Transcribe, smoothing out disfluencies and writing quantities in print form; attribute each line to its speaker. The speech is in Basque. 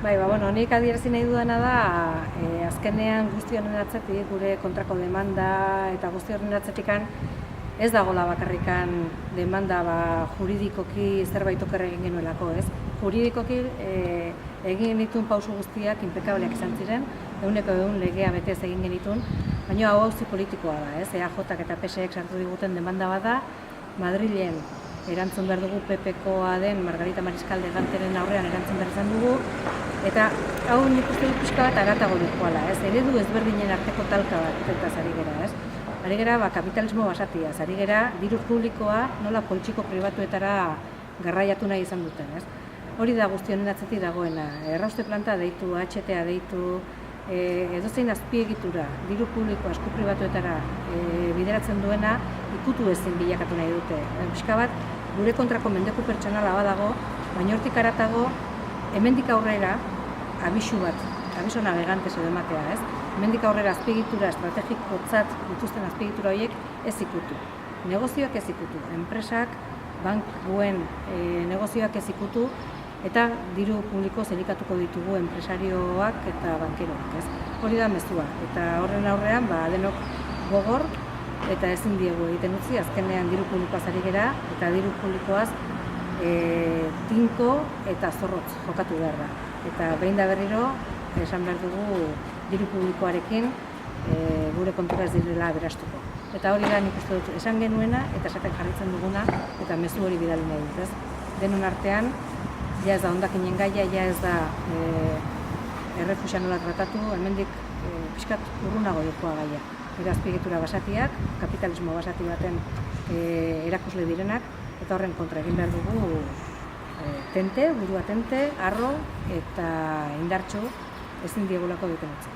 Speaker 1: Bueno, nik adierazi nahi dudana da, azkenean guzti honen atzetik, gure kontrako demanda eta guzti honen atzetikan, ez dagoela bakarrikan demanda juridikoki zerbait oker egin genuelako, ez? Juridikoki egin genituen pausu guztiak inpekableak izan ziren, 100% legea betez egin genituen, baina hau auzi politikoa da, ez? EAJak eta PSek sartu diguten demanda bada, Madrilen erantzun behar dugu PPkoa den Margarita Mariscal de Ganteren aurrean erantzun behar izan dugu, eta hau nik uste dut pixka bat aratago dikoala, ez? Eredu ezberdinen arteko talka bat etaz ari gera, ez? Ari gera, kapitalismo basatiaz, ari gera, diru publikoa nola poltsiko pribatuetara garraiatu nahi izan duten, ez? Hori da guzti honen atzetik dagoena, errauste planta deitu, HTA deitu, edozein azpiegitura, diru publikoa esku pribatuetara bideratzen duena, ikutu ezin bilakatu nahi dute. Pixka bat, gure kontrako mendeku pertsonala badago, baina hortik aratago, hemendik aurrera, abisu bat, abiso navegantes edo ematea, ez? Hemendik aurrera azpiegitura estrategikotzat dituzten azpiegitura horiek ez ikutu. Negozioak ez ikutu, enpresak, bankuen negozioak ez ikutu, eta diru publiko zelikatuko ditugu enpresarioak eta bankeroak, ez? Hori da mezua, eta horren aurrean, denok gogor, eta ezin diegu egiten utzi, azkenean diru publikoaz ari gera, eta diru publikoaz tinko eta zorrotz jokatu behar da. Eta behin da berriro, esan behar dugu diru publikoarekin gure kontura ez direla aberastuko. Eta hori da nik uste dut esan genuena, eta esaten jarritzen duguna, eta mezu hori bidali nahi dut, ez? Denon artean, ja ez da hondakinen gaia, ja ez da errefusia nola tratatu, hemendik pixkat urrunago jokoa gaia. Azpiegitura basatiak, kapitalismo basati baten erakusle direnak, eta horren kontra egin behar dugu tente, burua tente, arro eta indartxo ezin diegulako duten utzi.